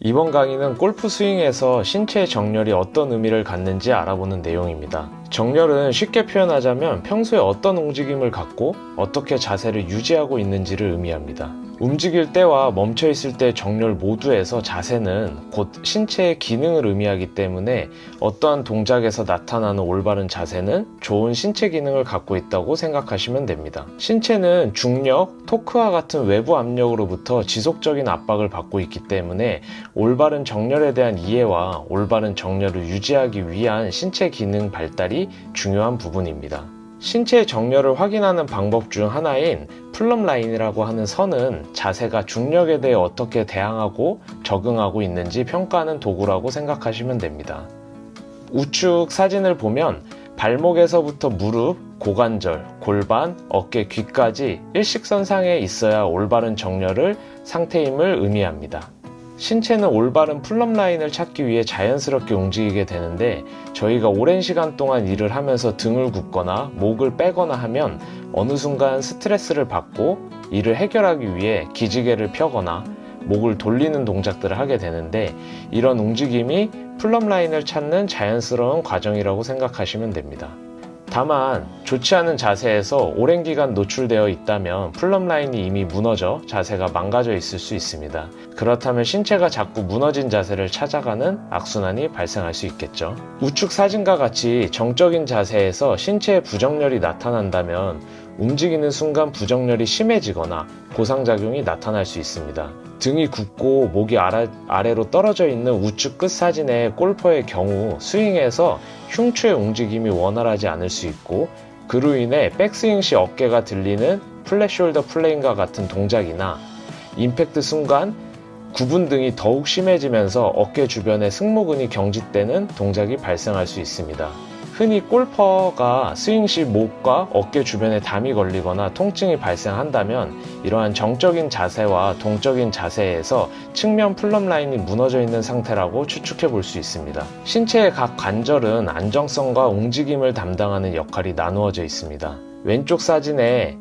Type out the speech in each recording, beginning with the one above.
이번 강의는 골프 스윙에서 신체의 정렬이 어떤 의미를 갖는지 알아보는 내용입니다. 정렬은 쉽게 표현하자면 평소에 어떤 움직임을 갖고 어떻게 자세를 유지하고 있는지를 의미합니다. 움직일 때와 멈춰 있을 때의 정렬 모두에서 자세는 곧 신체의 기능을 의미하기 때문에 어떠한 동작에서 나타나는 올바른 자세는 좋은 신체 기능을 갖고 있다고 생각하시면 됩니다. 신체는 중력, 토크와 같은 외부 압력으로부터 지속적인 압박을 받고 있기 때문에 올바른 정렬에 대한 이해와 올바른 정렬을 유지하기 위한 신체 기능 발달이 중요한 부분입니다. 신체의 정렬을 확인하는 방법 중 하나인 플럼 라인이라고 하는 선은 자세가 중력에 대해 어떻게 대항하고 적응하고 있는지 평가하는 도구라고 생각하시면 됩니다. 우측 사진을 보면 발목에서부터 무릎, 고관절, 골반, 어깨, 귀까지 일직선상에 있어야 올바른 정렬을 상태임을 의미합니다. 신체는 올바른 플럼 라인을 찾기 위해 자연스럽게 움직이게 되는데 저희가 오랜 시간 동안 일을 하면서 등을 굽거나 목을 빼거나 하면 어느 순간 스트레스를 받고 이를 해결하기 위해 기지개를 펴거나 목을 돌리는 동작들을 하게 되는데 이런 움직임이 플럼 라인을 찾는 자연스러운 과정이라고 생각하시면 됩니다. 다만 좋지 않은 자세에서 오랜 기간 노출되어 있다면 플럼 라인이 이미 무너져 자세가 망가져 있을 수 있습니다. 그렇다면 신체가 자꾸 무너진 자세를 찾아가는 악순환이 발생할 수 있겠죠. 우측 사진과 같이 정적인 자세에서 신체의 부정렬이 나타난다면 움직이는 순간 부정렬이 심해지거나 고상작용이 나타날 수 있습니다. 등이 굽고 목이 아래로 떨어져 있는 우측 끝 사진의 골퍼의 경우 스윙에서 흉추의 움직임이 원활하지 않을 수 있고 그로 인해 백스윙 시 어깨가 들리는 플랫 숄더 플레인과 같은 동작이나 임팩트 순간 구분 등이 더욱 심해지면서 어깨 주변의 승모근이 경직되는 동작이 발생할 수 있습니다. 흔히 골퍼가 스윙 시 목과 어깨 주변에 담이 걸리거나 통증이 발생한다면 이러한 정적인 자세와 동적인 자세에서 측면 플럼 라인이 무너져 있는 상태라고 추측해 볼 수 있습니다. 신체의 각 관절은 안정성과 움직임을 담당하는 역할이 나누어져 있습니다. 왼쪽 사진에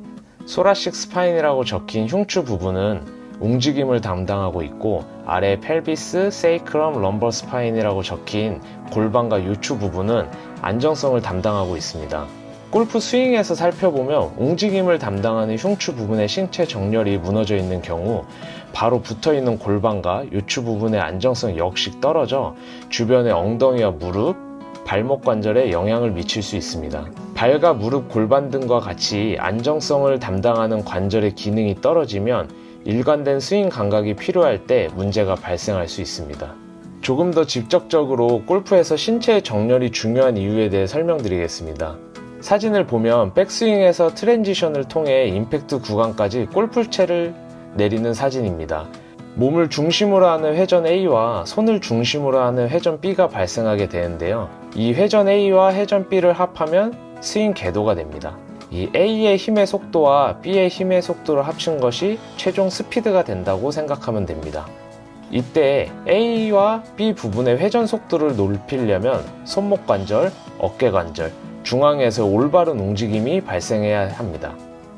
소라식 스파인이라고 적힌 흉추 부분은 움직임을 담당하고 있고 아래 펠비스, 세이크럼, 럼버 스파인이라고 적힌 골반과 요추 부분은 안정성을 담당하고 있습니다. 골프 스윙에서 살펴보면 움직임을 담당하는 흉추 부분의 신체 정렬이 무너져 있는 경우 바로 붙어있는 골반과 요추 부분의 안정성 역시 떨어져 주변의 엉덩이와 무릎, 발목 관절에 영향을 미칠 수 있습니다. 발과 무릎, 골반 등과 같이 안정성을 담당하는 관절의 기능이 떨어지면 일관된 스윙 감각이 필요할 때 문제가 발생할 수 있습니다. 조금 더 직접적으로 골프에서 신체의 정렬이 중요한 이유에 대해 설명드리겠습니다. 사진을 보면 백스윙에서 트랜지션을 통해 임팩트 구간까지 골프채를 내리는 사진입니다. 몸을 중심으로 하는 회전 A와 손을 중심으로 하는 회전 B가 발생하게 되는데요. 이 회전 A와 회전 B를 합하면 스윙 궤도가 됩니다. 이 A의 힘의 속도와 B의 힘의 속도를 합친 것이 최종 스피드가 된다고 생각하면 됩니다. 이때 A와 B 부분의 회전 속도를 높이려면 손목 관절, 어깨 관절, 중앙에서 올바른 움직임이 발생해야 합니다.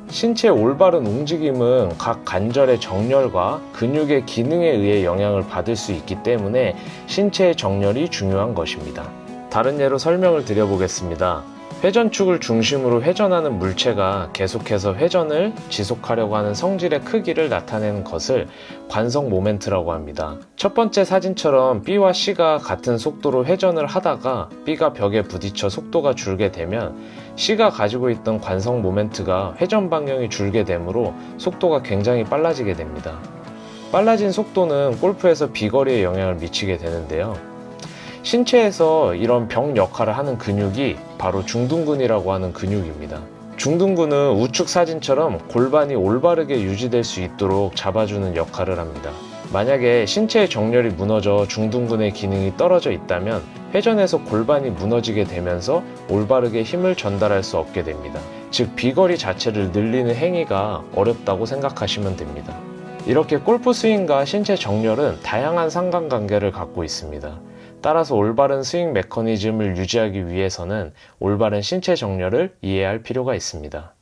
신체의 올바른 움직임은 각 관절의 정렬과 근육의 기능에 의해 영향을 받을 수 있기 때문에 신체의 정렬이 중요한 것입니다. 다른 예로 설명을 드려보겠습니다. 회전축을 중심으로 회전하는 물체가 계속해서 회전을 지속하려고 하는 성질의 크기를 나타내는 것을 관성 모멘트라고 합니다. 첫 번째 사진처럼 B와 C가 같은 속도로 회전을 하다가 B가 벽에 부딪혀 속도가 줄게 되면 C가 가지고 있던 관성 모멘트가 회전 방향이 줄게 되므로 속도가 굉장히 빨라지게 됩니다. 빨라진 속도는 골프에서 비거리에 영향을 미치게 되는데요. 신체에서 이런 벽 역할을 하는 근육이 바로 중둔근이라고 하는 근육입니다. 중둔근은 우측 사진처럼 골반이 올바르게 유지될 수 있도록 잡아주는 역할을 합니다. 만약에 신체의 정렬이 무너져 중둔근의 기능이 떨어져 있다면 회전에서 골반이 무너지게 되면서 올바르게 힘을 전달할 수 없게 됩니다. 즉 비거리 자체를 늘리는 행위가 어렵다고 생각하시면 됩니다. 이렇게 골프 스윙과 신체 정렬은 다양한 상관관계를 갖고 있습니다. 따라서 올바른 스윙 메커니즘을 유지하기 위해서는 올바른 신체 정렬을 이해할 필요가 있습니다.